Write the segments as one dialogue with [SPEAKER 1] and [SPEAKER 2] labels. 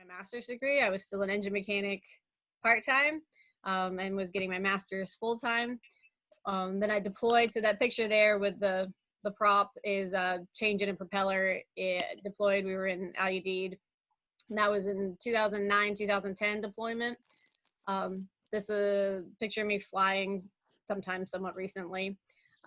[SPEAKER 1] master's degree. I was still an engine mechanic part-time, and was getting my master's full-time. Then I deployed, so that picture there with the prop is change in a propeller. It deployed, we were in Al Udeid, and that was in 2009, 2010 deployment. This is a picture of me flying sometime somewhat recently.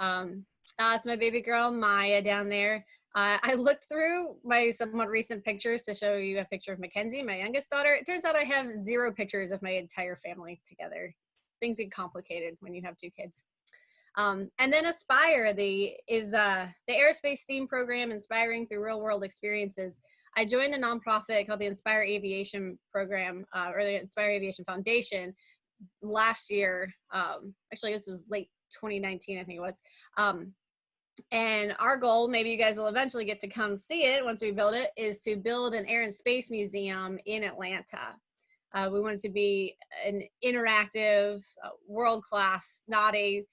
[SPEAKER 1] It's my baby girl, Maya, down there. I looked through my somewhat recent pictures to show you a picture of Mackenzie, my youngest daughter. It turns out I have 0 pictures of my entire family together. Things get complicated when you have 2 kids. And then Aspire, the aerospace STEAM program, inspiring through real world experiences. I joined a nonprofit called the Inspire Aviation Program, or the Inspire Aviation Foundation last year. Actually, this was late 2019, I think it was. And our goal, maybe you guys will eventually get to come see it once we build it, is to build an air and space museum in Atlanta. We want it to be an interactive, world-class, not a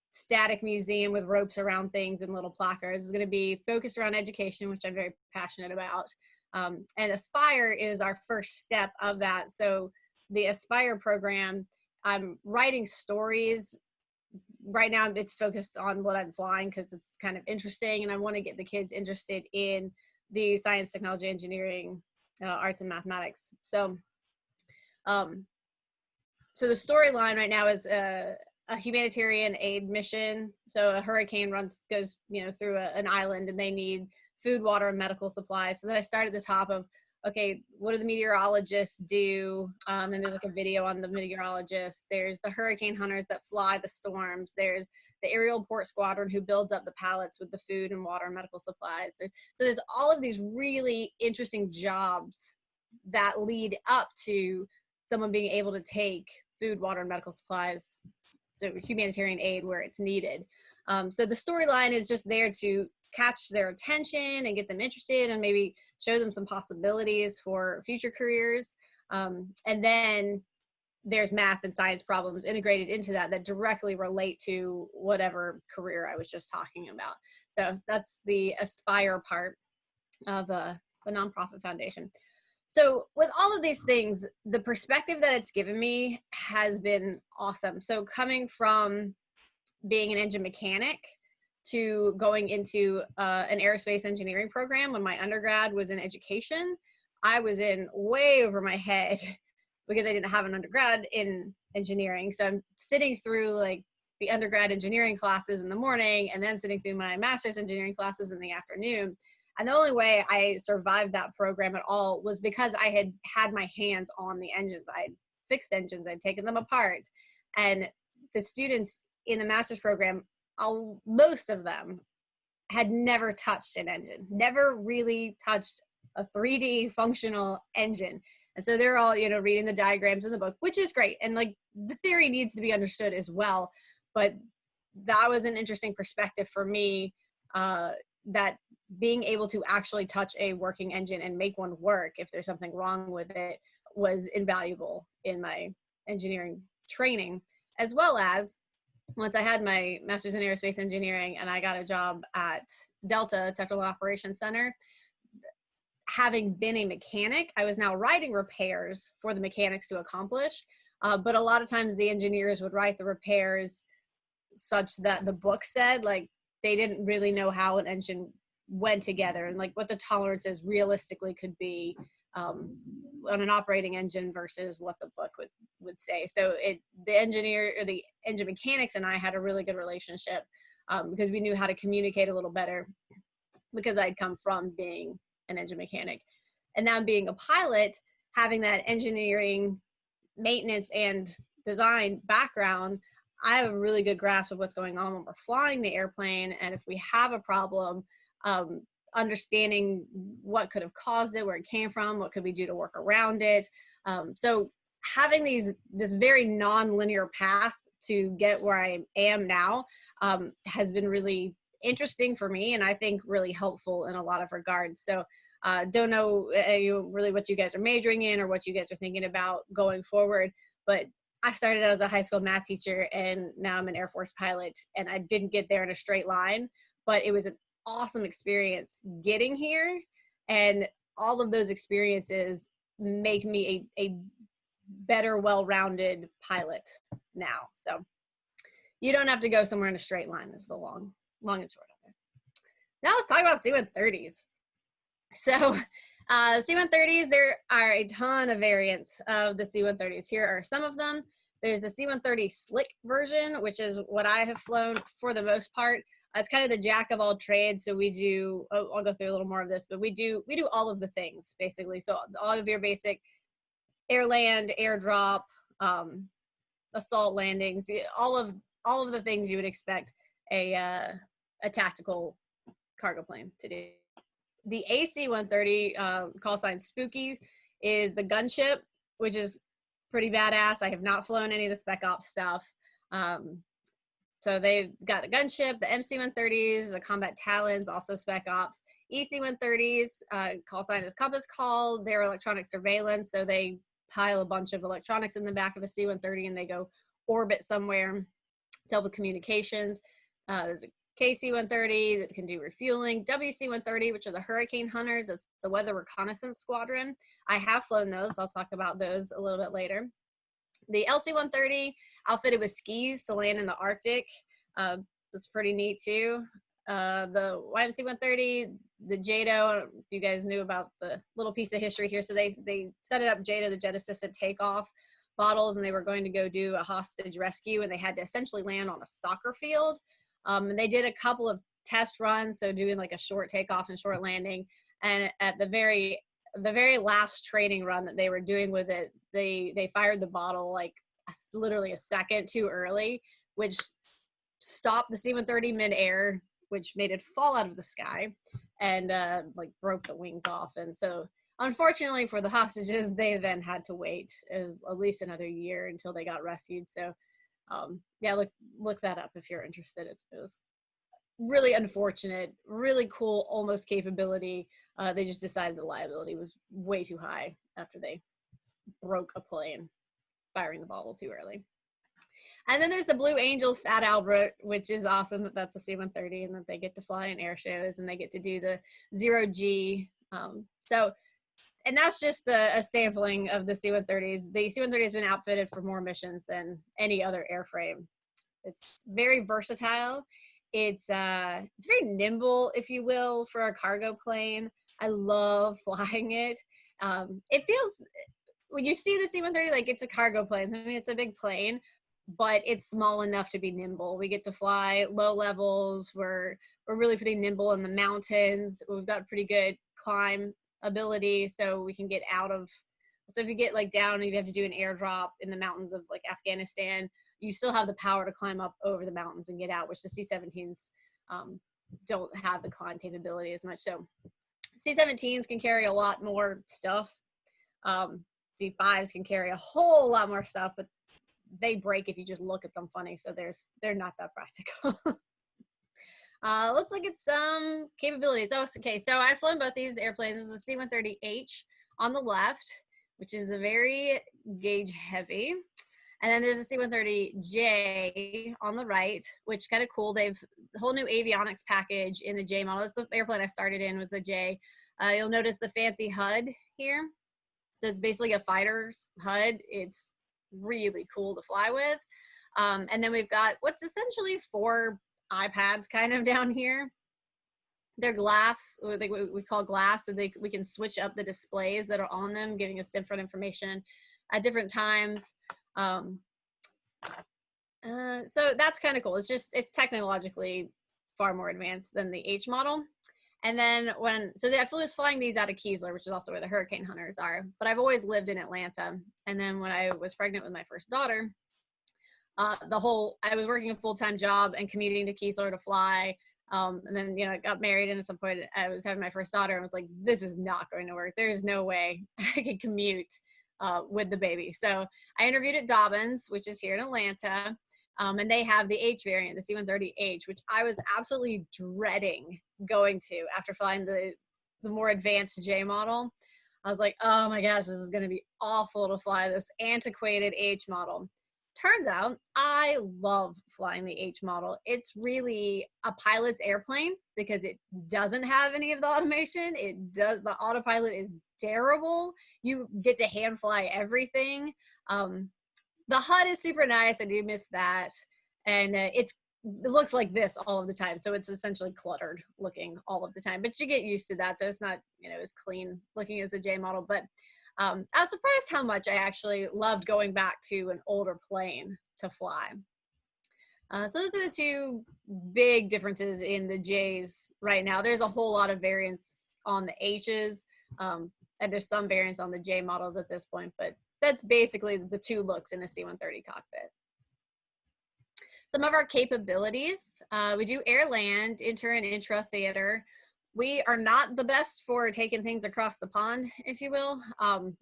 [SPEAKER 1] static museum with ropes around things and little placards. It's going to be focused around education, which I'm very passionate about. And Aspire is our first step of that. So the Aspire program, I'm writing stories. Right now it's focused on what I'm flying because it's kind of interesting, and I want to get the kids interested in the science, technology, engineering, arts, and mathematics. So the storyline right now is a humanitarian aid mission. So a hurricane goes through an island, and they need food, water, and medical supplies. So then I start at the top of, okay, what do the meteorologists do? And there's like a video on the meteorologists. There's the hurricane hunters that fly the storms. There's the aerial port squadron who builds up the pallets with the food and water and medical supplies. So there's all of these really interesting jobs that lead up to someone being able to take food, water, and medical supplies, so humanitarian aid where it's needed. So the storyline is just there to catch their attention and get them interested and maybe show them some possibilities for future careers. And then there's math and science problems integrated into that directly relate to whatever career I was just talking about. So that's the Aspire part of the nonprofit foundation. So with all of these things, the perspective that it's given me has been awesome. So coming from being an engine mechanic to going into an aerospace engineering program when my undergrad was in education, I was in way over my head because I didn't have an undergrad in engineering. So I'm sitting through like the undergrad engineering classes in the morning and then sitting through my master's engineering classes in the afternoon. And the only way I survived that program at all was because I had had my hands on the engines. I'd fixed engines, I'd taken them apart. And the students in the master's program, most of them had never touched an engine, never really touched a 3D functional engine. And so they're all, reading the diagrams in the book, which is great. And like the theory needs to be understood as well. But that was an interesting perspective for me, that being able to actually touch a working engine and make one work if there's something wrong with it was invaluable in my engineering training, as well as once I had my master's in aerospace engineering and I got a job at Delta Technical Operations Center. Having been a mechanic, I was now writing repairs for the mechanics to accomplish. But a lot of times the engineers would write the repairs such that the book said, like, they didn't really know how an engine went together and like what the tolerances realistically could be on an operating engine versus what the book would say. So the engineer or the engine mechanics and I had a really good relationship because we knew how to communicate a little better because I'd come from being an engine mechanic. And now being a pilot, having that engineering, maintenance, and design background, I have a really good grasp of what's going on when we're flying the airplane. And if we have a problem, understanding what could have caused it, where it came from, what could we do to work around it. So having this very non-linear path to get where I am now has been really interesting for me, and I think really helpful in a lot of regards. So don't know really what you guys are majoring in or what you guys are thinking about going forward, but I started as a high school math teacher and now I'm an Air Force pilot, and I didn't get there in a straight line, but it was an awesome experience getting here, and all of those experiences make me a better, well-rounded pilot now. So you don't have to go somewhere in a straight line is the long and short of it. Now let's talk about C130s. So C130s, there are a ton of variants of the C130s. Here are some of them. There's the C130 slick version, which is what I have flown for the most part. It's kind of the jack of all trades. So we do, I'll go through a little more of this, but we do all of the things basically. So all of your basic air land, airdrop, assault landings, all of the things you would expect a tactical cargo plane to do. The AC-130, call sign Spooky, is the gunship, which is pretty badass. I have not flown any of the Spec Ops stuff. So they've got the gunship, the MC-130s, the Combat Talons, also Spec Ops. EC-130s, call sign is Compass Call. They're electronic surveillance, so they pile a bunch of electronics in the back of a C-130 and they go orbit somewhere to help with communications. There's a KC-130 that can do refueling. WC-130, which are the Hurricane Hunters. It's the Weather Reconnaissance Squadron. I have flown those. I'll talk about those a little bit later. The LC-130, outfitted with skis to land in the Arctic, was pretty neat too. The YMC-130, the JATO, if you guys knew about the little piece of history here. So they set it up, JATO, the Jet Assisted Takeoff bottles, and they were going to go do a hostage rescue, and they had to essentially land on a soccer field. And they did a couple of test runs, so doing like a short takeoff and short landing. And at the very last training run that they were doing with it, they fired the bottle like literally a second too early, which stopped the C-130 midair, which made it fall out of the sky and like broke the wings off. And so unfortunately for the hostages, they then had to wait at least another year until they got rescued. So yeah, look that up if you're interested. It was really unfortunate, really cool, almost capability. They just decided the liability was way too high after they broke a plane firing the bottle too early. And then there's the Blue Angels Fat Albert, which is awesome that that's a C-130 and that they get to fly in air shows and they get to do the 0G. And that's just a sampling of the C-130s. The C-130 has been outfitted for more missions than any other airframe. It's very versatile. It's very nimble, if you will, for a cargo plane. I love flying it. It feels, when you see the C-130, like it's a cargo plane. I mean, it's a big plane, but it's small enough to be nimble. We get to fly low levels. We're really pretty nimble in the mountains. We've got pretty good climb ability, so we can get out of, so if you get like down and you have to do an airdrop in the mountains of like Afghanistan, you still have the power to climb up over the mountains and get out, which the C-17s don't have the climb capability as much. So C-17s can carry a lot more stuff. C-5s can carry a whole lot more stuff, but they break if you just look at them funny, so they're not that practical. Let's look at some capabilities. Oh, okay, so I've flown both these airplanes. This is the C-130H on the left, which is a very gauge heavy. And then there's a C-130J on the right, which is kind of cool. They've the whole new avionics package in the J model. That's the airplane I started in, was the J. You'll notice the fancy HUD here. So it's basically a fighter's HUD. It's really cool to fly with. And then we've got what's essentially 4 iPads kind of down here. They're glass, we call glass, so we can switch up the displays that are on them, giving us different information at different times. So that's kind of cool. It's technologically far more advanced than the H model. And then I was flying these out of Keesler, which is also where the Hurricane Hunters are, but I've always lived in Atlanta. And then when I was pregnant with my first daughter, I was working a full-time job and commuting to Keesler to fly. And then, I got married, and at some point I was having my first daughter and was like, this is not going to work. There's no way I can commute with the baby. So I interviewed at Dobbins, which is here in Atlanta. And they have the H variant, the C-130H, which I was absolutely dreading going to after flying the more advanced J model. I was like, oh my gosh, this is going to be awful to fly this antiquated H model. turns out I love flying the H model. It's really a pilot's airplane because it doesn't have any of the automation. The autopilot is terrible. You get to hand fly everything. The HUD is super nice. I do miss that. And it looks like this all of the time. So it's essentially cluttered looking all of the time, but you get used to that. So it's not, as clean looking as a J model, but I was surprised how much I actually loved going back to an older plane to fly. So those are the two big differences in the J's right now. There's a whole lot of variants on the H's, and there's some variants on the J models at this point, but that's basically the two looks in a C130 cockpit. Some of our capabilities, we do air, land, inter, and intra theater. We are not the best for taking things across the pond, if you will.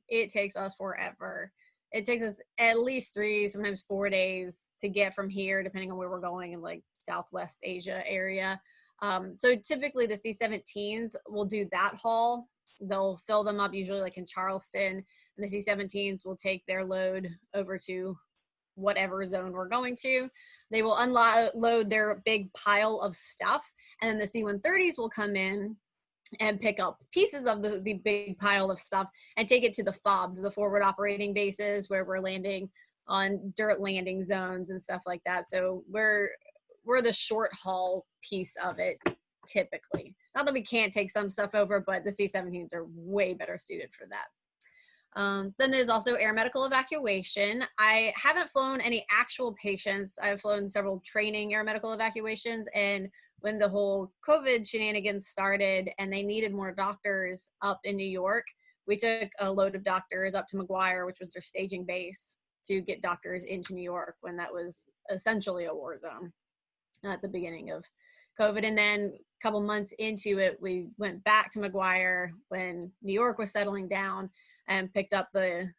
[SPEAKER 1] It takes us forever. It takes us at least 3, sometimes 4 days to get from here, depending on where we're going in like Southwest Asia area. So typically the C-17s will do that haul. They'll fill them up usually like in Charleston, and the C-17s will take their load over to whatever zone we're going to. They will unload their big pile of stuff, and then the C-130s will come in and pick up pieces of the big pile of stuff and take it to the FOBs, the forward operating bases, where we're landing on dirt landing zones and stuff like that. So we're the short haul piece of it typically. Not that we can't take some stuff over, but the C-17s are way better suited for that. Then there's also air medical evacuation. I haven't flown any actual patients. I've flown several training air medical evacuations, and when the whole COVID shenanigans started and they needed more doctors up in New York, we took a load of doctors up to McGuire, which was their staging base, to get doctors into New York when that was essentially a war zone at the beginning of COVID. And then a couple months into it, we went back to McGuire when New York was settling down and picked up the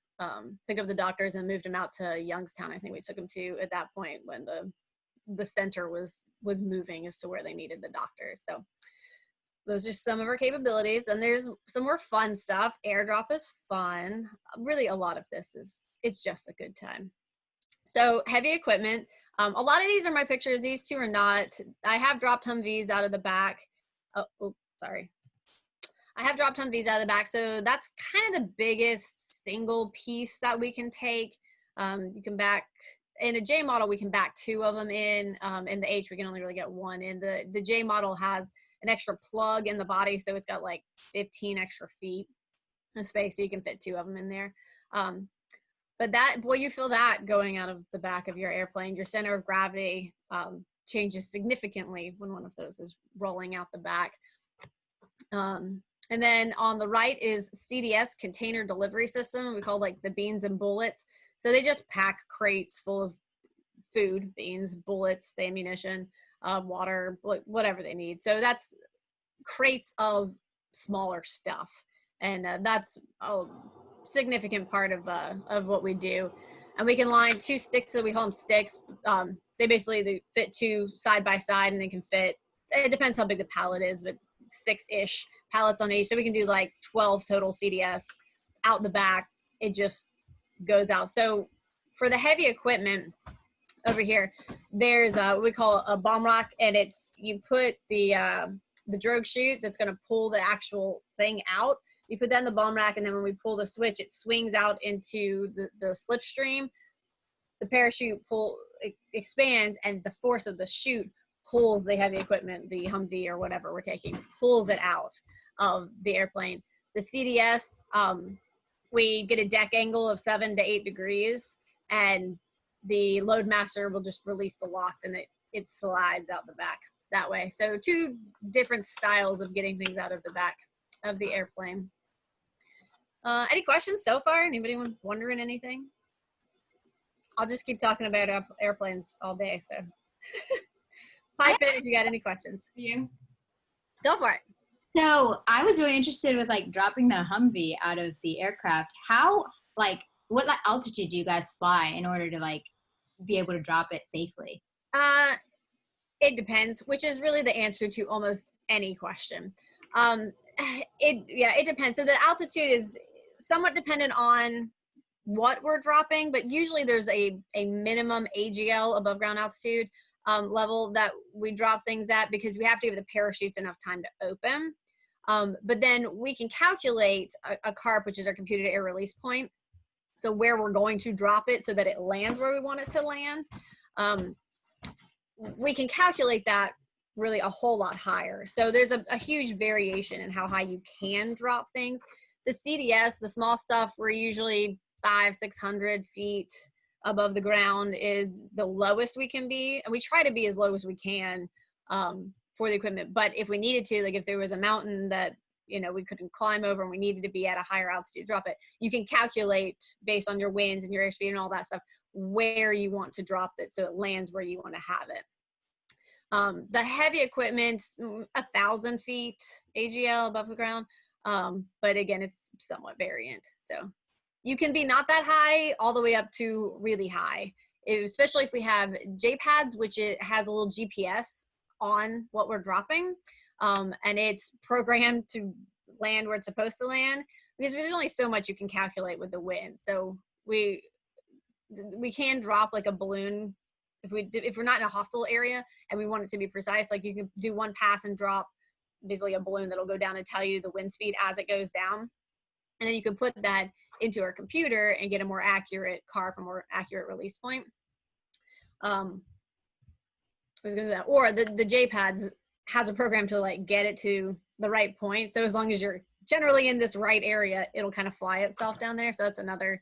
[SPEAKER 1] doctors and moved them out to Youngstown. I think we took them to at that point when the center was moving as to where they needed the doctors. So those are some of our capabilities. And there's some more fun stuff. Airdrop is fun. Really, a lot of this it's just a good time. So heavy equipment. A lot of these are my pictures. These two are not. I have dropped Humvees out of the back. Sorry. I have dropped Humvees out of the back. So that's kind of the biggest single piece that we can take. You can back, in a J model, we can back 2 of them in. In the H, we can only really get 1 in. The J model has an extra plug in the body, so it's got like 15 extra feet of space, so you can fit 2 of them in there. But that, boy, you feel that going out of the back of your airplane. Your center of gravity changes significantly when one of those is rolling out the back. And then on the right is CDS, Container Delivery System. We call like the beans and bullets. So they just pack crates full of food, beans, bullets, the ammunition, water, whatever they need. So that's crates of smaller stuff. And that's a significant part of what we do. And we can line 2 sticks, so we call them sticks. They fit 2 side by side, and they can fit, it depends how big the pallet is, but 6-ish pallets on each. So we can do like 12 total CDS out the back. It just goes out. So for the heavy equipment over here, there's what we call a bomb rock, and you put the drogue chute that's going to pull the actual thing out. You put that in the bomb rack, and then when we pull the switch, it swings out into the slipstream. The parachute expands, and the force of the chute pulls the heavy equipment, the Humvee or whatever we're taking, pulls it out of the airplane. The CDS, we get a deck angle of 7 to 8 degrees, and the loadmaster will just release the locks, and it slides out the back that way. So 2 different styles of getting things out of the back of the airplane. Any questions so far? Anybody wondering anything? I'll just keep talking about airplanes all day, so pipe in if you got any questions.
[SPEAKER 2] You.
[SPEAKER 1] Go for it.
[SPEAKER 2] So I was really interested with like dropping the Humvee out of the aircraft. How, like, what altitude do you guys fly in order to like be able to drop it safely?
[SPEAKER 1] It depends, which is really the answer to almost any question. It depends. So the altitude is somewhat dependent on what we're dropping, but usually there's a minimum AGL, above ground altitude, level that we drop things at, because we have to give the parachutes enough time to open. But then we can calculate a CARP, which is our computed air release point, so where we're going to drop it so that it lands where we want it to land. We can calculate that really a whole lot higher. So there's a huge variation in how high you can drop things. The CDS, the small stuff, we're usually 500-600 feet above the ground is the lowest we can be, and we try to be as low as we can for the equipment. But if we needed to, like if there was a mountain that, you know, we couldn't climb over and we needed to be at a higher altitude to drop it, you can calculate based on your winds and your airspeed and all that stuff where you want to drop it so it lands where you want to have it. The heavy equipment, 1,000 feet AGL above the ground, but again, it's somewhat variant. So you can be not that high all the way up to really high, especially if we have J-pads, which it has a little GPS on what we're dropping, and it's programmed to land where it's supposed to land, because there's only so much you can calculate with the wind. So we can drop like a balloon if we're not in a hostile area and we want it to be precise. Like you can do one pass and drop basically a balloon that'll go down and tell you the wind speed as it goes down, and then you can put that into our computer and get a more accurate CARP, a more accurate release point. Or the J-pads has a program to like get it to the right point. So as long as you're generally in this right area, it'll kind of fly itself down there. So that's another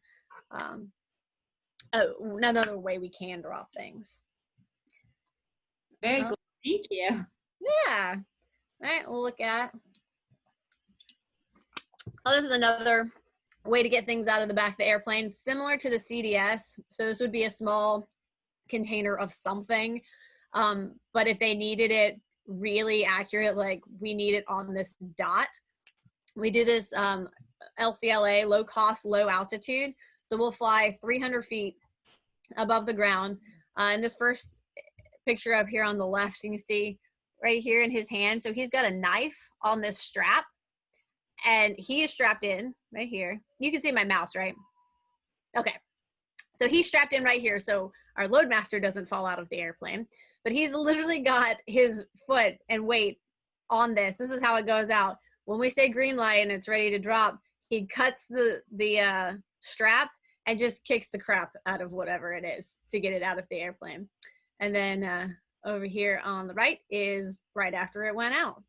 [SPEAKER 1] another way we can drop things.
[SPEAKER 2] Very cool. Thank you.
[SPEAKER 1] Yeah. All right, we'll look at. Oh, this is another way to get things out of the back of the airplane, similar to the CDS. So this would be a small container of something. But if they needed it really accurate, like we need it on this dot, we do this LCLA, low cost, low altitude. So we'll fly 300 feet above the ground. In this first picture up here on the left, you can see right here in his hand. So he's got a knife on this strap, and he is strapped in right here. You can see my mouse, right? Okay. So he's strapped in right here, so our loadmaster doesn't fall out of the airplane. But he's literally got his foot and weight on this. This is how it goes out. When we say green light and it's ready to drop, he cuts the strap and just kicks the crap out of whatever it is to get it out of the airplane. And then over here on the right is right after it went out.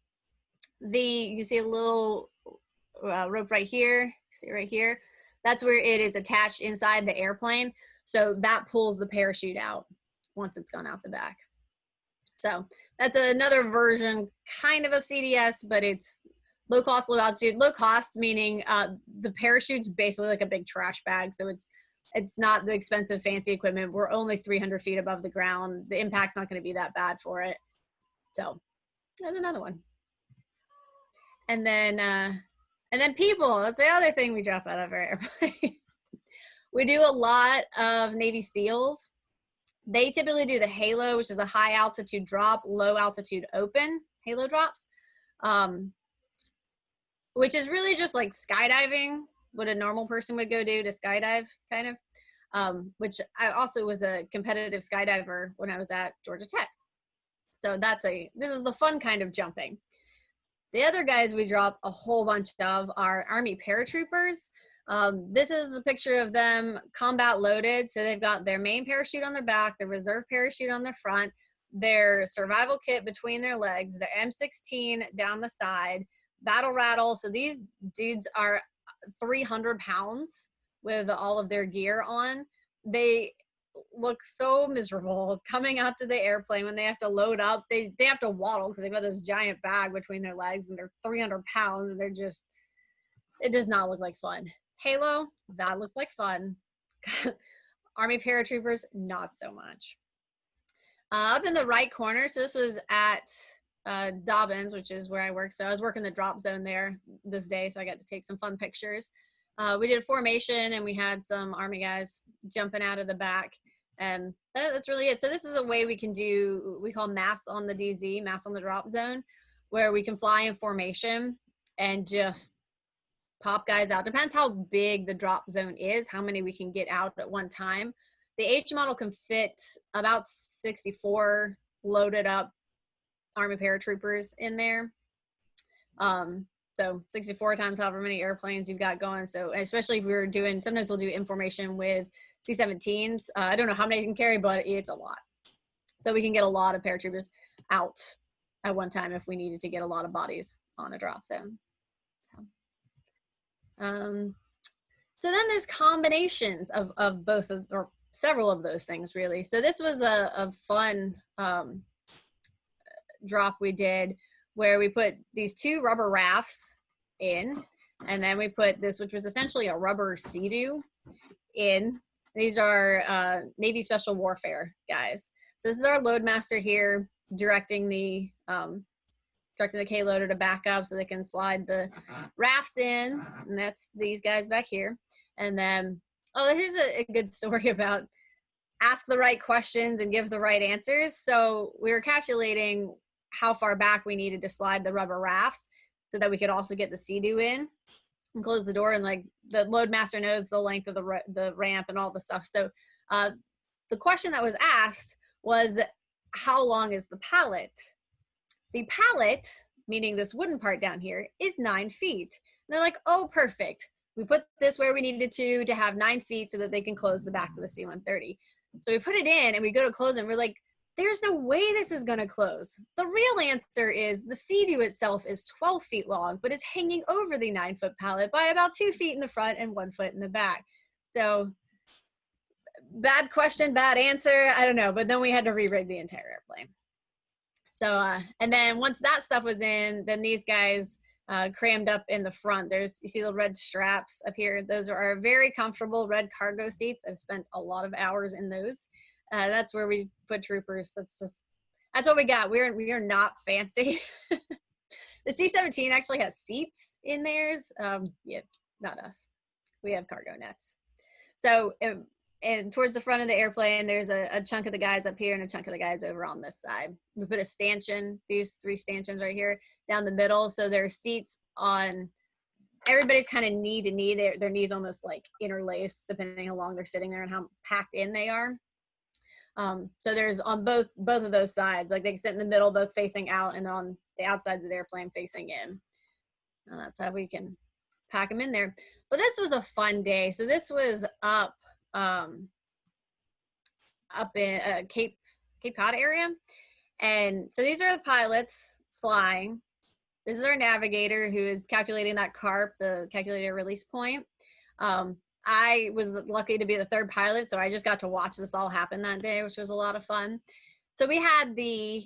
[SPEAKER 1] You can see a little rope right here. See right here? That's where it is attached inside the airplane. So that pulls the parachute out once it's gone out the back. So that's another version kind of CDS, but it's low cost, low altitude. Low cost meaning the parachute's basically like a big trash bag. So it's not the expensive fancy equipment. We're only 300 feet above the ground. The impact's not going to be that bad for it. So that's another one. And then people, that's the other thing we drop out of our airplane. We do a lot of Navy SEALs. They typically do the halo, which is the high altitude drop, low altitude open halo drops, which is really just like skydiving, what a normal person would go do to skydive, kind of, which I also was a competitive skydiver when I was at Georgia Tech. So this is the fun kind of jumping. The other guys we drop a whole bunch of are Army paratroopers. This is a picture of them combat loaded. So they've got their main parachute on their back, their reserve parachute on their front, their survival kit between their legs, their M16 down the side, battle rattle. So these dudes are 300 pounds with all of their gear on. They look so miserable coming out to the airplane when they have to load up. They have to waddle because they've got this giant bag between their legs and they're 300 pounds and it does not look like fun. Halo, that looks like fun. Army paratroopers, not so much. Up in the right corner, so this was at Dobbins, which is where I work. So I was working the drop zone there this day, so I got to take some fun pictures. We did a formation and we had some Army guys jumping out of the back, and that's really it. So this is a way we can do, we call mass on the DZ, mass on the drop zone, where we can fly in formation and just pop guys out. Depends how big the drop zone is, how many we can get out at one time. The H model can fit about 64 loaded up Army paratroopers in there. So 64 times however many airplanes you've got going. So especially if we're doing, sometimes we'll do information with C-17s. I don't know how many they can carry, but it's a lot. So we can get a lot of paratroopers out at one time if we needed to get a lot of bodies on a drop zone. So then there's combinations of both of, or several of those things really. So this was a fun drop we did where we put these 2 rubber rafts in, and then we put this, which was essentially a rubber Sea-Doo in. These are Navy Special Warfare guys. So this is our loadmaster here directing the K loader to back up so they can slide the rafts in, and that's these guys back here. And then, oh, here's a good story about ask the right questions and give the right answers. So we were calculating how far back we needed to slide the rubber rafts so that we could also get the Sea-Doo in and close the door, and like the loadmaster knows the length of the ramp and all the stuff. So the question that was asked was, how long is the pallet? The pallet, meaning this wooden part down here, is 9 feet. And they're like, oh, perfect. We put this where we needed to have 9 feet so that they can close the back of the C-130. So we put it in and we go to close it, and we're like, there's no way this is going to close. The real answer is the Sea-Doo itself is 12 feet long, but it's hanging over the 9-foot pallet by about 2 feet in the front and 1 foot in the back. So bad question, bad answer. I don't know. But then we had to re-rig the entire airplane. So, and then once that stuff was in, then these guys crammed up in the front. You see the red straps up here. Those are our very comfortable red cargo seats. I've spent a lot of hours in those. That's where we put troopers. That's what we got. We are not fancy. The C-17 actually has seats in theirs. Yeah, not us. We have cargo nets. So, and towards the front of the airplane, there's a chunk of the guys up here and a chunk of the guys over on this side. We put a stanchion, these 3 stanchions right here down the middle. So there's seats on, everybody's kind of knee to knee. Their knees almost like interlaced depending how long they're sitting there and how packed in they are. So there's on both of those sides, like they can sit in the middle, both facing out, and on the outsides of the airplane facing in. And that's how we can pack them in there. But this was a fun day. So this was up in Cape Cod area. And so these are the pilots flying. This is our navigator who is calculating that CARP, the calculated release point. I was lucky to be the 3rd pilot, so I just got to watch this all happen that day, which was a lot of fun. So we had the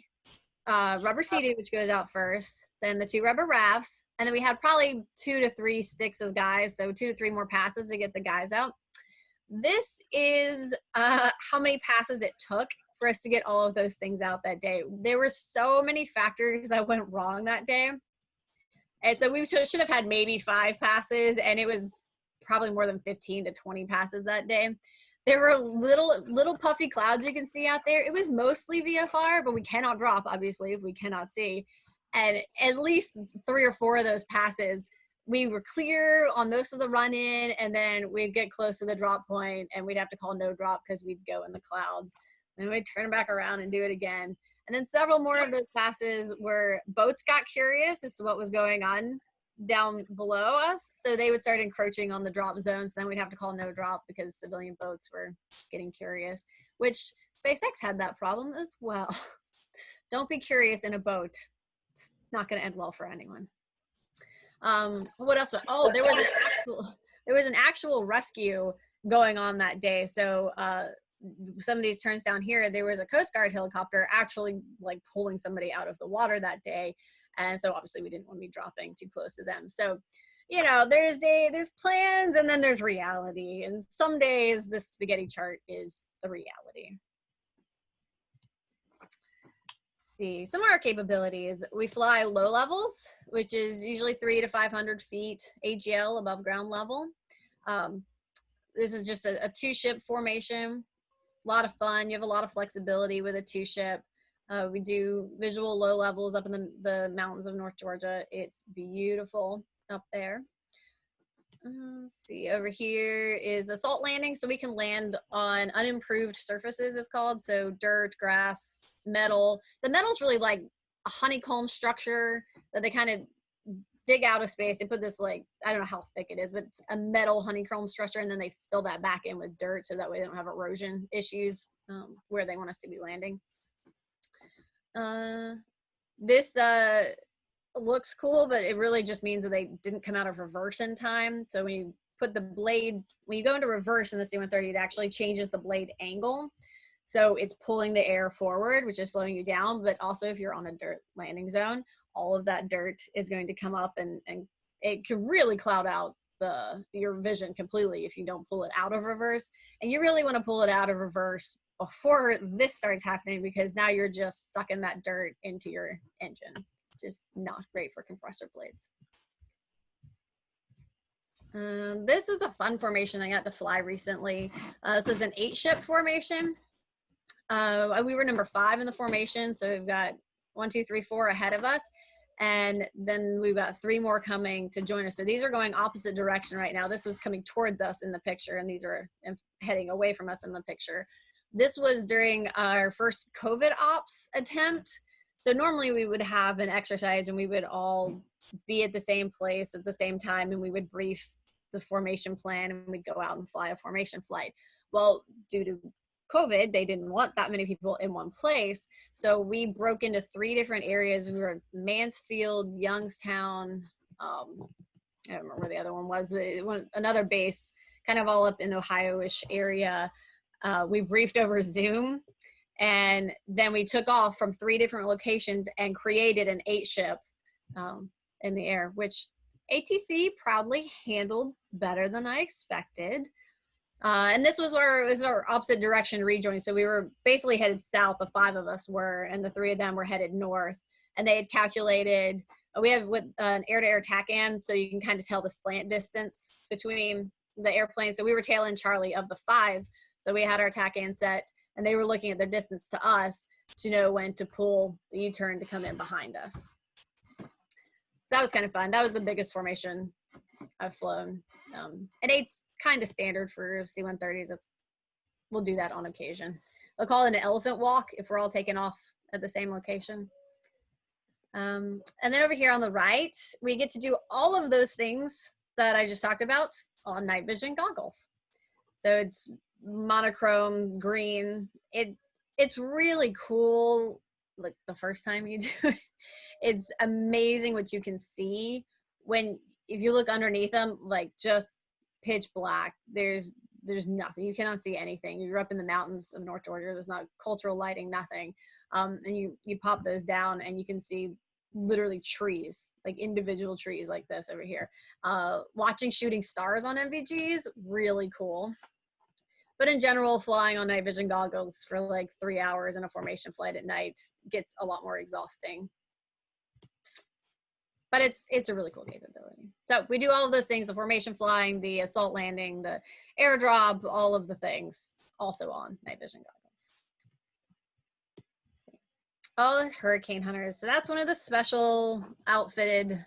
[SPEAKER 1] rubber Sea-Doo, which goes out first, then the 2 rubber rafts, and then we had probably 2 to 3 sticks of guys, so 2 to 3 more passes to get the guys out. This is how many passes it took for us to get all of those things out that day. There were so many factors that went wrong that day. And so we should have had maybe 5 passes, and it was probably more than 15 to 20 passes that day. There were little puffy clouds you can see out there. It was mostly VFR, but we cannot drop, obviously, if we cannot see. And at least 3 or 4 of those passes, we were clear on most of the run in, and then we'd get close to the drop point and we'd have to call no drop because we'd go in the clouds. Then we'd turn back around and do it again. And then several more of those passes where boats got curious as to what was going on down below us. So they would start encroaching on the drop zones. Then we'd have to call no drop because civilian boats were getting curious, which SpaceX had that problem as well. Don't be curious in a boat. It's not going to end well for anyone. What else? Oh, there was an actual rescue going on that day. So some of these turns down here, there was a Coast Guard helicopter actually like pulling somebody out of the water that day. And so obviously we didn't want to be dropping too close to them. So, you know, there's plans and then there's reality. And some days the spaghetti chart is the reality. See some of our capabilities. We fly low levels, which is usually 300 to 500 feet AGL above ground level. This is just a 2-ship formation. A lot of fun. You have a lot of flexibility with a 2-ship. We do visual low levels up in the mountains of North Georgia. It's beautiful up there. Let's see, over here is assault landing. So we can land on unimproved surfaces, it's called. So dirt, grass, metal. The metal's really like a honeycomb structure that they kind of dig out of space. They put this, like, I don't know how thick it is, but it's a metal honeycomb structure, and then they fill that back in with dirt so that way they don't have erosion issues where they want us to be landing. This looks cool, but it really just means that they didn't come out of reverse in time. So when you put the blade, when you go into reverse in the C130, it actually changes the blade angle. So it's pulling the air forward, which is slowing you down. But also if you're on a dirt landing zone, all of that dirt is going to come up and it can really cloud out your vision completely if you don't pull it out of reverse. And you really want to pull it out of reverse before this starts happening, because now you're just sucking that dirt into your engine. Just not great for compressor blades. This was a fun formation I got to fly recently. So it's an 8-ship formation. We were number 5 in the formation, so we've got 1, 2, 3, 4 ahead of us, and then we've got 3 more coming to join us. So these are going opposite direction right now. This was coming towards us in the picture, and these are heading away from us in the picture. This was during our first COVID ops attempt. So normally we would have an exercise and we would all be at the same place at the same time, and we would brief the formation plan and we'd go out and fly a formation flight. Well, due to COVID, they didn't want that many people in one place. So we broke into 3 different areas. We were Mansfield, Youngstown, I don't remember where the other one was, another base, kind of all up in Ohio-ish area. We briefed over Zoom, and then we took off from 3 different locations and created an 8-ship in the air, which ATC proudly handled better than I expected. And this was our opposite direction rejoin. So we were basically headed south, the 5 of us were, and the 3 of them were headed north. And they had calculated, we have with an air-to-air TACAN, so you can kind of tell the slant distance between the airplanes. So we were tail end Charlie of the 5. So we had our TACAN set, and they were looking at their distance to us to know when to pull the U-turn to come in behind us. So that was kind of fun. That was the biggest formation I've flown. And 8's kind of standard for C-130s. We'll do that on occasion. They'll call it an elephant walk if we're all taking off at the same location. And then over here on the right, we get to do all of those things that I just talked about on night vision goggles. So it's monochrome green. It's really cool. Like the first time you do it, it's amazing what you can see if you look underneath them, like just pitch black. There's nothing. You cannot see anything. You're up in the mountains of North Georgia. There's not cultural lighting, nothing. And you pop those down and you can see literally trees, like individual trees like this over here. Watching shooting stars on NVGs, really cool. But in general, flying on night vision goggles for like 3 hours in a formation flight at night gets a lot more exhausting. But it's a really cool capability. So we do all of those things, the formation flying, the assault landing, the airdrop, all of the things also on night vision goggles. Oh, hurricane hunters. So that's one of the special outfitted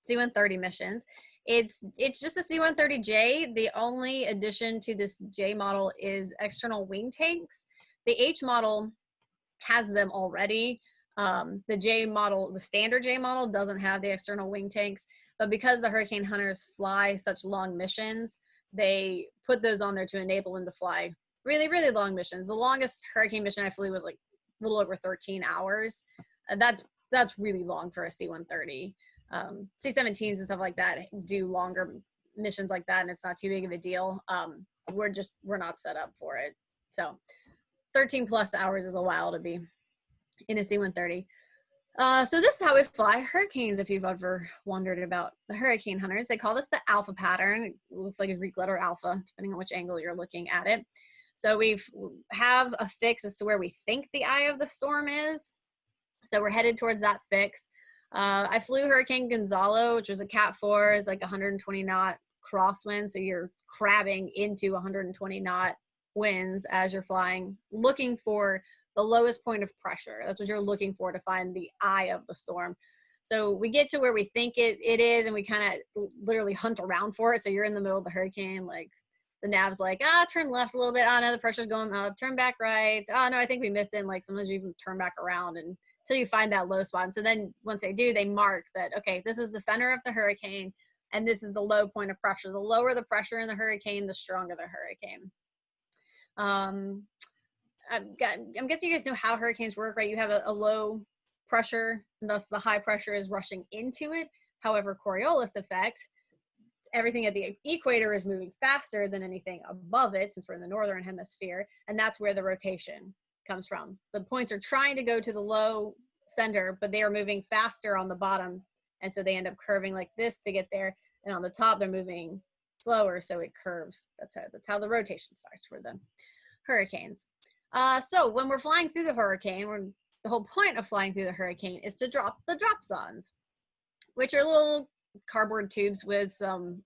[SPEAKER 1] C-130 missions. It's just a C-130J. The only addition to this J model is external wing tanks. The H model has them already. The J model, the standard J model, doesn't have the external wing tanks, but because the Hurricane Hunters fly such long missions, they put those on there to enable them to fly really, really long missions. The longest Hurricane mission I flew was like a little over 13 hours. That's really long for a C-130. C-17s and stuff like that do longer missions like that, and it's not too big of a deal. We're not set up for it. So 13 plus hours is a while to be in a C-130. So this is how we fly hurricanes, if you've ever wondered about the hurricane hunters. They call this the alpha pattern. It looks like a Greek letter alpha, depending on which angle you're looking at it. So we have a fix as to where we think the eye of the storm is. So we're headed towards that fix. I flew Hurricane Gonzalo, which was a Cat 4, is like 120 knot crosswind. So you're crabbing into 120 knot winds as you're flying, looking for the lowest point of pressure. That's what you're looking for to find the eye of the storm. So we get to where we think it is, and we kind of literally hunt around for it. So you're in the middle of the hurricane, like the nav's like, turn left a little bit. Oh no, the pressure's going up. Turn back right. Oh no, I think we missed it. And like sometimes you even turn back around and until you find that low spot. And so then once they do, they mark that, okay, this is the center of the hurricane, and this is the low point of pressure. The lower the pressure in the hurricane, the stronger the hurricane. I'm guessing you guys know how hurricanes work, right? You have a low pressure, and thus the high pressure is rushing into it. However, Coriolis effect, everything at the equator is moving faster than anything above it, since we're in the northern hemisphere, and that's where the rotation comes from. The points are trying to go to the low center, but they are moving faster on the bottom, and so they end up curving like this to get there, and on the top they're moving slower, so it curves. That's how the rotation starts for the hurricanes. So when we're flying through the hurricane, the whole point of flying through the hurricane is to drop the dropsondes, which are little cardboard tubes with some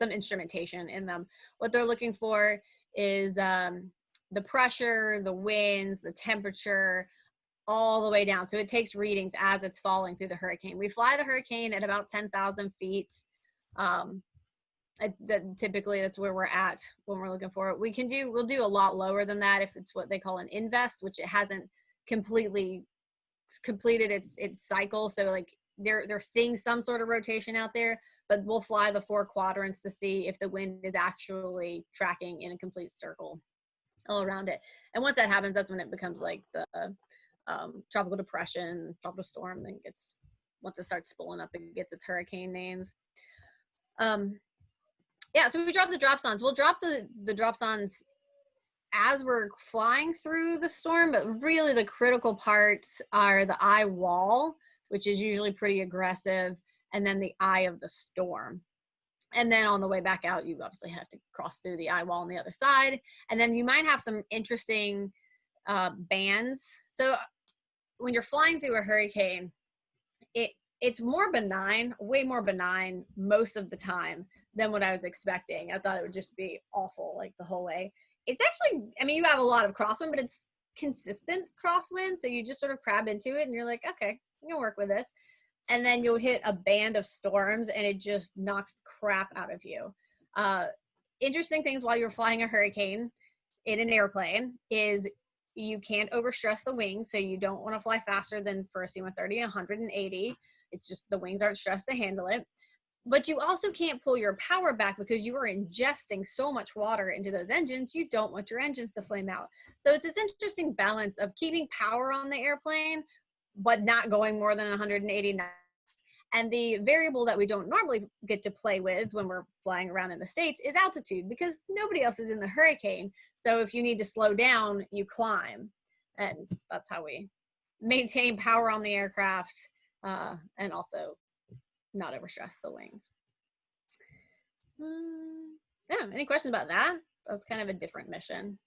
[SPEAKER 1] instrumentation in them. What they're looking for is the pressure, the winds, the temperature, all the way down. So it takes readings as it's falling through the hurricane. We fly the hurricane at about 10,000 feet. Typically that's where we're at when we're looking for it. We'll do a lot lower than that if it's what they call an invest, which it hasn't completely completed its cycle. So like they're seeing some sort of rotation out there, but we'll fly the 4 quadrants to see if the wind is actually tracking in a complete circle all around it. And once that happens, that's when it becomes like the tropical depression, tropical storm. Then once it starts spooling up, it gets its hurricane names. Yeah, so we drop the dropsondes. We'll drop the dropsondes as we're flying through the storm, but really the critical parts are the eye wall, which is usually pretty aggressive, and then the eye of the storm. And then on the way back out, you obviously have to cross through the eye wall on the other side. And then you might have some interesting bands. So when you're flying through a hurricane, it's more benign, way more benign most of the time than what I was expecting. I thought it would just be awful like the whole way. It's actually, I mean, you have a lot of crosswind, but it's consistent crosswind. So you just sort of crab into it and you're like, okay, I'm gonna work with this. And then you'll hit a band of storms and it just knocks the crap out of you. Interesting things while you're flying a hurricane in an airplane is you can't overstress the wings. So you don't want to fly faster than for a C130, 180. It's just the wings aren't stressed to handle it. But you also can't pull your power back because you are ingesting so much water into those engines. You don't want your engines to flame out. So it's this interesting balance of keeping power on the airplane, but not going more than 180 knots. And the variable that we don't normally get to play with when we're flying around in the States is altitude, because nobody else is in the hurricane. So if you need to slow down, you climb. And that's how we maintain power on the aircraft and also not overstress the wings. Yeah, any questions about that? That's kind of a different mission.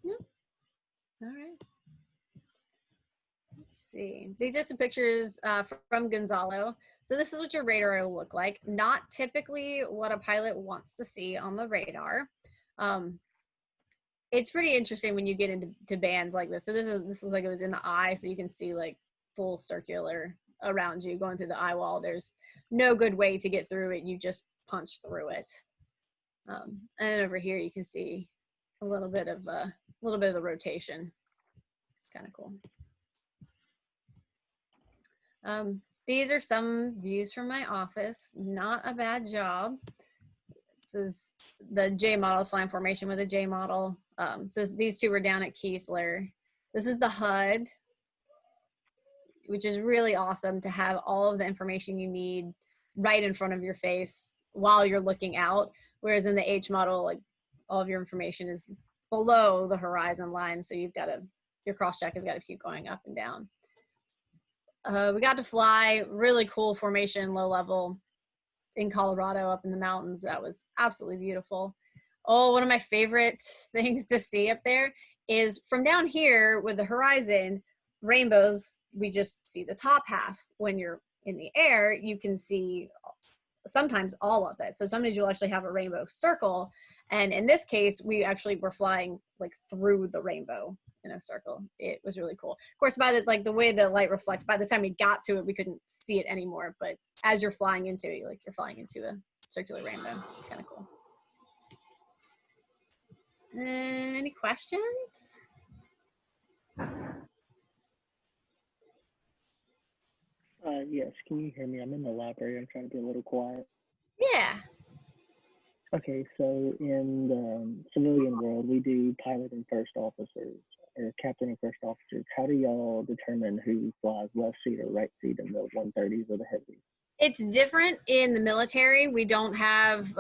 [SPEAKER 1] Yeah. All right. Let's see. These are some pictures from Gonzalo. So this is what your radar will look like. Not typically what a pilot wants to see on the radar. It's pretty interesting when you get into bands like this. So this is like it was in the eye, so you can see like full circular around you going through the eye wall. There's no good way to get through it. You just punch through it. And over here you can see a little bit of the rotation. Kind of cool. These are some views from my office. Not a bad job. This is the J models flying formation with a J model. So these two were down at Keesler. This is the HUD, which is really awesome to have all of the information you need right in front of your face while you're looking out. Whereas in the H model, like all of your information is below the horizon line. So your cross check has got to keep going up and down. We got to fly really cool formation, low level in Colorado up in the mountains. That was absolutely beautiful. Oh, one of my favorite things to see up there is from down here with the horizon, rainbows, we just see the top half. When you're in the air, you can see sometimes all of it. So sometimes you'll actually have a rainbow circle. And in this case, we actually were flying like through the rainbow in a circle. It was really cool. Of course, by the way the light reflects, by the time we got to it, we couldn't see it anymore. But as you're flying into it, you're flying into a circular rainbow. It's kind of cool. Any questions?
[SPEAKER 3] Yes, can you hear me? I'm in the library. I'm trying to be a little quiet.
[SPEAKER 1] Yeah.
[SPEAKER 3] Okay, so in the civilian world, we do pilot and first officers, or captain and first officers. How do y'all determine who flies left seat or right seat in the 130s or the heavies?
[SPEAKER 1] It's different in the military. We don't have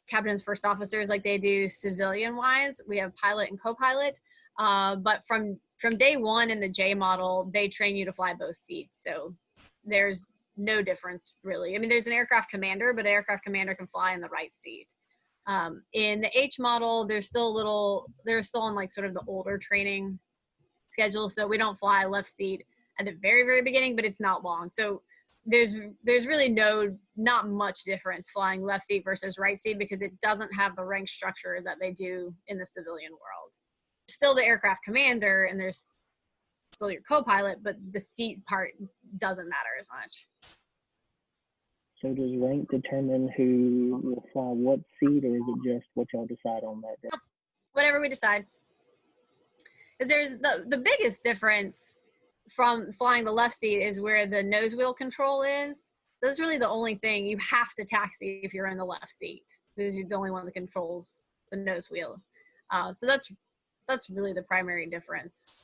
[SPEAKER 1] captains, first officers like they do civilian-wise. We have pilot and co-pilot. But from day one in the J model, they train you to fly both seats. So there's no difference really. I mean, there's an aircraft commander, but an aircraft commander can fly in the right seat. In the H model, they're still on like sort of the older training schedule. So we don't fly left seat at the very, very beginning, but it's not long. So there's really not much difference flying left seat versus right seat because it doesn't have the rank structure that they do in the civilian world. Still the aircraft commander and there's still your co-pilot, but the seat part doesn't matter as much.
[SPEAKER 3] So does rank determine who will fly what seat, or is it just what y'all decide on that day?
[SPEAKER 1] Whatever we decide. Because there's the biggest difference from flying the left seat is where the nose wheel control is. That's really the only thing. You have to taxi if you're in the left seat because you're the only one that controls the nose wheel. So that's really the primary difference.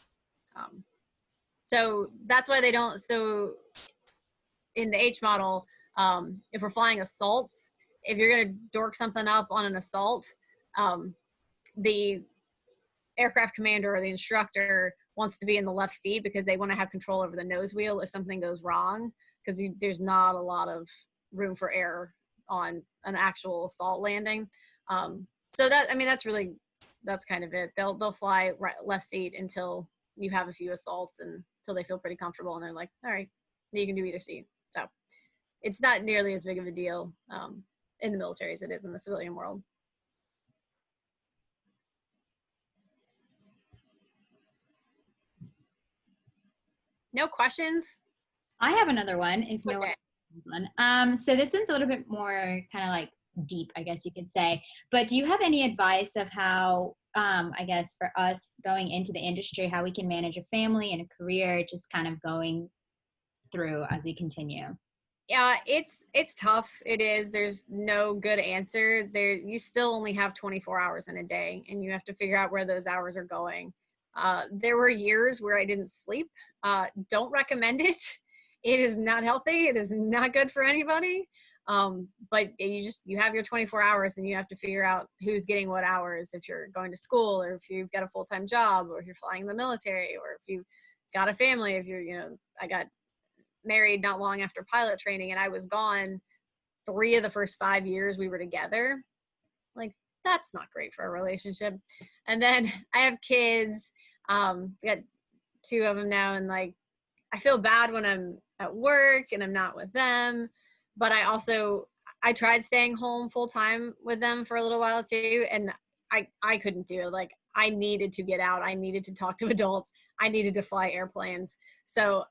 [SPEAKER 1] So that's why they don't. So in the H model, if we're flying assaults, if you're going to dork something up on an assault, the aircraft commander or the instructor wants to be in the left seat because they want to have control over the nose wheel if something goes wrong, because there's not a lot of room for error on an actual assault landing. So that's kind of it. They'll fly left seat until you have a few assaults and until they feel pretty comfortable and they're like, all right, you can do either seat. So it's not nearly as big of a deal in the military as it is in the civilian world. No questions?
[SPEAKER 2] I have another one if no one has one. So this one's a little bit more kind of like deep, I guess you could say. But do you have any advice of how, I guess, for us going into the industry, how we can manage a family and a career, just kind of going through as we continue?
[SPEAKER 1] Yeah, it's tough. It is. There's no good answer. You still only have 24 hours in a day, and you have to figure out where those hours are going. There were years where I didn't sleep. Don't recommend it. It is not healthy. It is not good for anybody. But you have your 24 hours and you have to figure out who's getting what hours if you're going to school or if you've got a full-time job or if you're flying in the military or if you've got a family, if I got married not long after pilot training and I was gone 3 of the first 5 years we were together. Like, that's not great for a relationship. And then I have kids. I got 2 of them now, and like I feel bad when I'm at work and I'm not with them, but I tried staying home full time with them for a little while too, and I couldn't do it. Like, I needed to get out. I needed to talk to adults. I needed to fly airplanes. So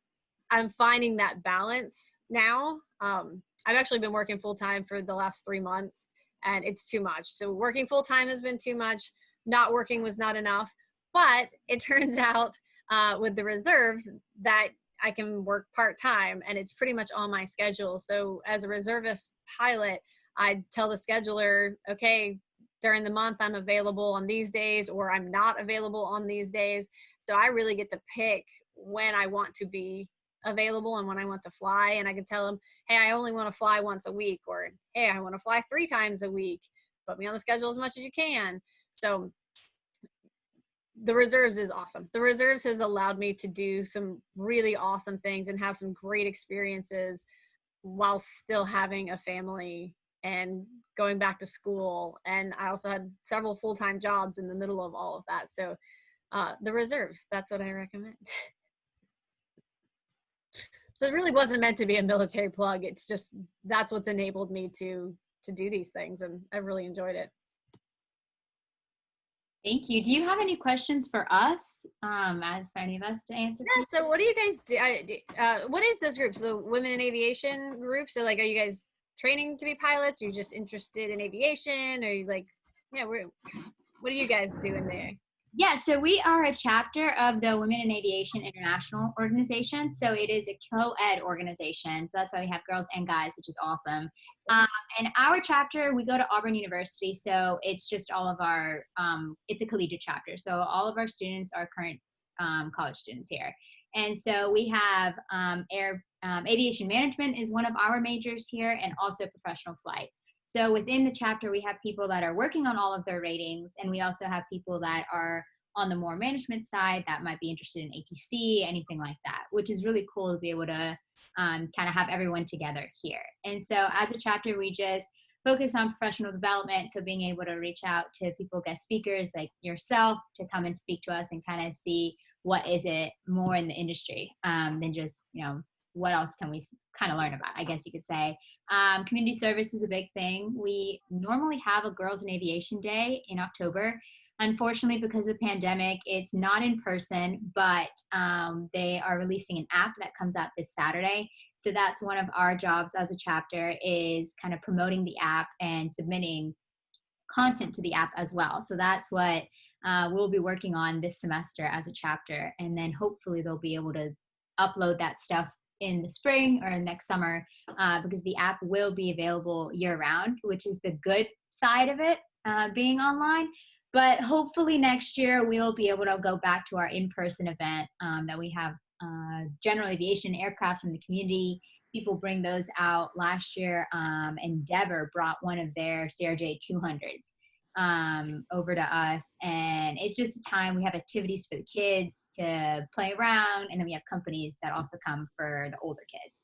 [SPEAKER 1] I'm finding that balance now. I've actually been working full time for the last 3 months, and it's too much. So working full time has been too much. Not working was not enough. But it turns out with the reserves that I can work part-time, and it's pretty much on my schedule. So as a reservist pilot, I tell the scheduler, okay, during the month I'm available on these days, or I'm not available on these days. So I really get to pick when I want to be available and when I want to fly. And I can tell them, hey, I only want to fly once a week, or hey, I want to fly 3 times a week. Put me on the schedule as much as you can. So the reserves is awesome. The reserves has allowed me to do some really awesome things and have some great experiences while still having a family and going back to school. And I also had several full-time jobs in the middle of all of that. So the reserves, that's what I recommend. So it really wasn't meant to be a military plug. It's just, that's what's enabled me to do these things. And I've really enjoyed it.
[SPEAKER 2] Thank you. Do you have any questions for us, as for any of us to answer?
[SPEAKER 1] Yeah, so what do you guys do? What is this group? So the Women in Aviation group? So like, are you guys training to be pilots? Are you just interested in aviation? Or you like, yeah, what are you guys doing there?
[SPEAKER 2] Yeah, so we are a chapter of the Women in Aviation International organization. So it is a co-ed organization. So that's why we have girls and guys, which is awesome. And our chapter, we go to Auburn University. So it's just all of our, it's a collegiate chapter. So all of our students are current college students here. And so we have aviation management is one of our majors here, and also professional flight. So within the chapter, we have people that are working on all of their ratings, and we also have people that are on the more management side that might be interested in ATC, anything like that, which is really cool to be able to kind of have everyone together here. And so as a chapter, we just focus on professional development. So being able to reach out to people, guest speakers like yourself, to come and speak to us and kind of see what is it more in the industry than just, what else can we kind of learn about, I guess you could say. Community service is a big thing. We normally have a Girls in Aviation Day in October. Unfortunately, because of the pandemic, it's not in person, but they are releasing an app that comes out this Saturday. So that's one of our jobs as a chapter, is kind of promoting the app and submitting content to the app as well. So that's what we'll be working on this semester as a chapter. And then hopefully they'll be able to upload that stuff in the spring or next summer, because the app will be available year round, which is the good side of it, being online. But hopefully next year we'll be able to go back to our in-person event that we have. General aviation aircraft from the community, people bring those out. Last year, Endeavor brought one of their CRJ 200s over to us, and it's just a time we have activities for the kids to play around, and then we have companies that also come for the older kids.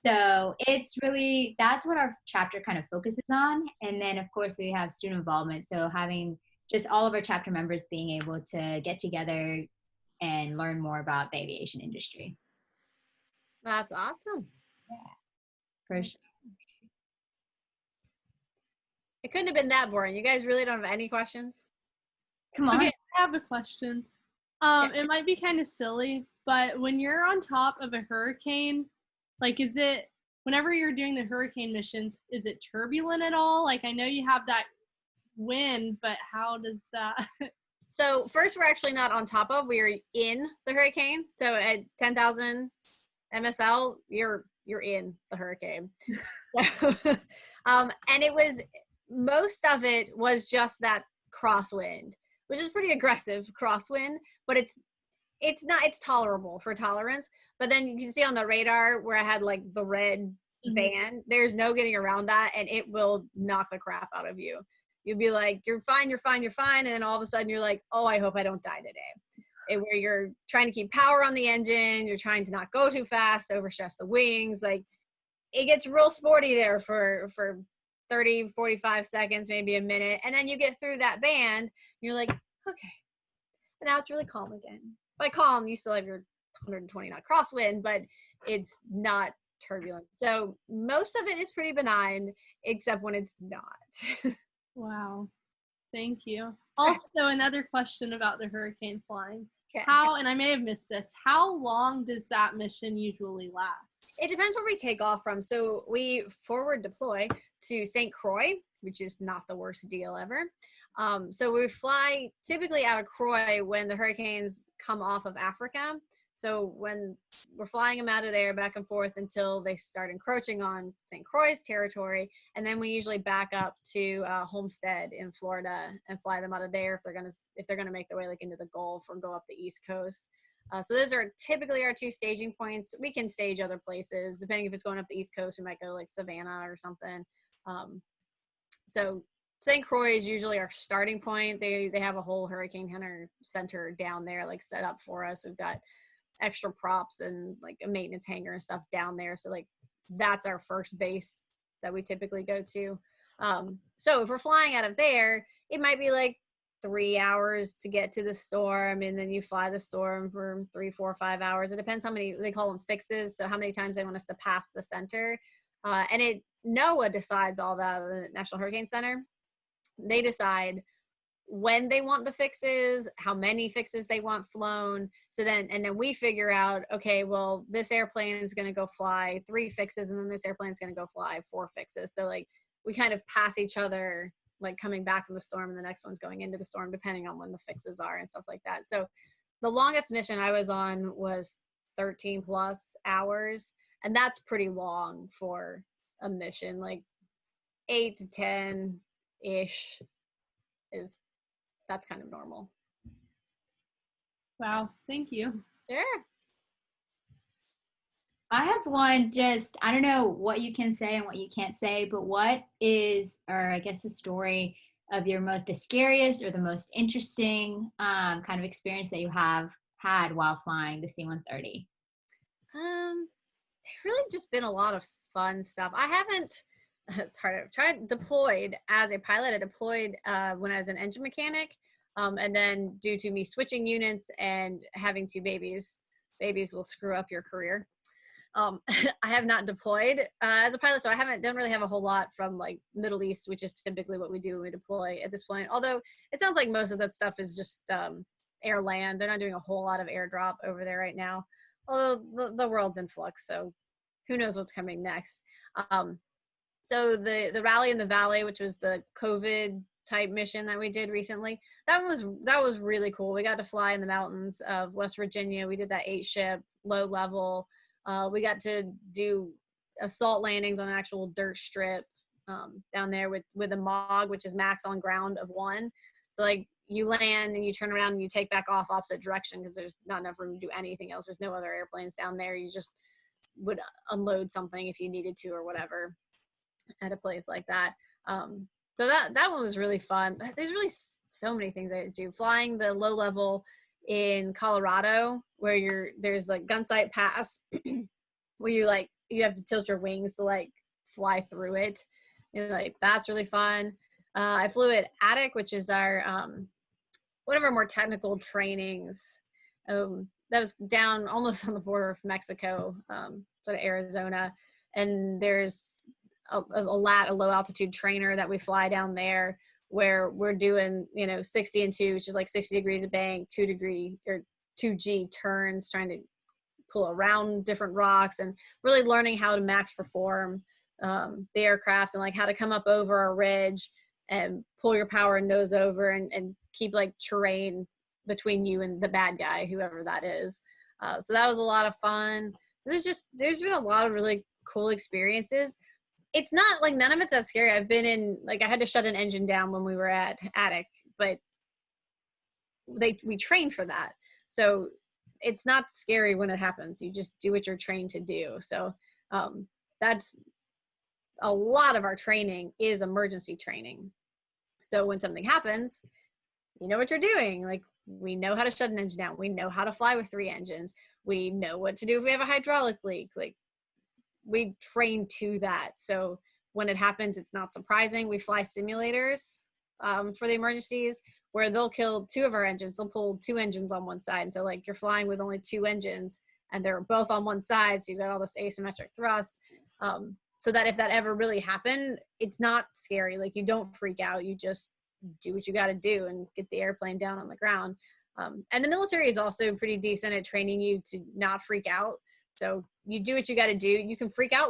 [SPEAKER 2] So it's really, that's what our chapter kind of focuses on. And then of course we have student involvement, so having just all of our chapter members being able to get together and learn more about the aviation industry.
[SPEAKER 1] That's awesome.
[SPEAKER 2] Yeah, for sure.
[SPEAKER 1] It couldn't have been that boring. You guys really don't have any questions?
[SPEAKER 2] Come on.
[SPEAKER 4] Okay, I have a question. It might be kind of silly, but when you're on top of a hurricane, like, is it, whenever you're doing the hurricane missions, is it turbulent at all? Like, I know you have that wind, but how does that?
[SPEAKER 1] So first, we're actually not on top of, we are in the hurricane. So at 10,000 MSL, you're in the hurricane. And it was, most of it was just that crosswind, which is pretty aggressive crosswind, but it's tolerable for tolerance. But then you can see on the radar where I had like the red band, there's no getting around that, and it will knock the crap out of you. You'll be like, you're fine, you're fine, you're fine. And then all of a sudden you're like, oh, I hope I don't die today. Where you're trying to keep power on the engine, you're trying to not go too fast, overstress the wings. Like, it gets real sporty there for 30, 45 seconds, maybe a minute. And then you get through that band, and you're like, okay. And now it's really calm again. By calm, you still have your 120 knot crosswind, but it's not turbulent. So most of it is pretty benign, except when it's not.
[SPEAKER 4] Wow. Thank you. Also, another question about the hurricane flying.
[SPEAKER 1] Okay.
[SPEAKER 4] How, and I may have missed this, how long does that mission usually last?
[SPEAKER 1] It depends where we take off from. So we forward deploy to St. Croix, which is not the worst deal ever. So we fly typically out of Croix when the hurricanes come off of Africa. So when we're flying them out of there back and forth until they start encroaching on St. Croix territory, and then we usually back up to Homestead in Florida and fly them out of there if they're gonna make their way like into the Gulf or go up the East Coast. So those are typically our two staging points. We can stage other places depending if it's going up the East Coast. We might go like Savannah or something. So St. Croix is usually our starting point. They have a whole Hurricane Center down there, like set up for us. We've got extra props and like a maintenance hangar and stuff down there. So like that's our first base that we typically go to. So if we're flying out of there, it might be like 3 hours to get to the storm, and then you fly the storm for 3, 4, 5 hours. It depends how many, they call them fixes, so how many times they want us to pass the center. And NOAA decides all that, the National Hurricane Center. They decide when they want the fixes, how many fixes they want flown. So then, and then we figure out, okay, well, this airplane is going to go fly 3 fixes, and then this airplane is going to go fly 4 fixes. So like we kind of pass each other, like coming back from the storm, and the next one's going into the storm, depending on when the fixes are and stuff like that. So the longest mission I was on was 13 plus hours, and that's pretty long for a mission. Like 8 to 10 ish that's kind of normal.
[SPEAKER 4] Wow, thank you.
[SPEAKER 1] Sure.
[SPEAKER 2] I have one, just, I don't know what you can say and what you can't say, but what is, or I guess the story of the scariest or the most interesting kind of experience that you have had while flying the C130?
[SPEAKER 1] Really just been a lot of fun stuff. I haven't, deployed as a pilot. I deployed when I was an engine mechanic. And then due to me switching units and having 2 babies will screw up your career. I have not deployed as a pilot, so I don't really have a whole lot from like Middle East, which is typically what we do when we deploy at this point. Although it sounds like most of that stuff is just air land. They're not doing a whole lot of airdrop over there right now. Although the world's in flux, so who knows what's coming next. So the Rally in the Valley, which was the COVID type mission that we did recently, that was really cool. We got to fly in the mountains of West Virginia. We did that 8-ship low level. We got to do assault landings on an actual dirt strip down there with a MOG, which is max on ground of 1. So like you land and you turn around and you take back off opposite direction because there's not enough room to do anything else. There's no other airplanes down there. You just would unload something if you needed to or whatever at a place like that. So that one was really fun. There's really so many things I do. Flying the low level in Colorado, where there's like Gunsight Pass, where you have to tilt your wings to like fly through it. Like that's really fun. I flew at Attic, which is our one of our more technical trainings. That was down almost on the border of Mexico, sort of Arizona, and there's a low altitude trainer that we fly down there where we're doing 60 and 2, which is like 60 degrees of bank, 2G turns, trying to pull around different rocks and really learning how to max perform the aircraft, and like how to come up over a ridge and pull your power and nose over and keep like terrain between you and the bad guy, whoever that is. So that was a lot of fun. So there's been a lot of really cool experiences. It's not like, none of it's that scary. I've been in, like, I had to shut an engine down when we were at Attic, but we trained for that. So it's not scary when it happens. You just do what you're trained to do. So that's a lot of our training is emergency training. So when something happens, you know what you're doing. Like, we know how to shut an engine down. We know how to fly with 3 engines. We know what to do if we have a hydraulic leak. Like, we train to that. So when it happens, it's not surprising. We fly simulators for the emergencies where they'll kill 2 of our engines. They'll pull 2 engines on one side. And so like you're flying with only 2 engines and they're both on one side. So you've got all this asymmetric thrust. So that if that ever really happened, it's not scary. Like, you don't freak out. You just do what you got to do and get the airplane down on the ground. And the military is also pretty decent at training you to not freak out. So you do what you got to do. You can freak out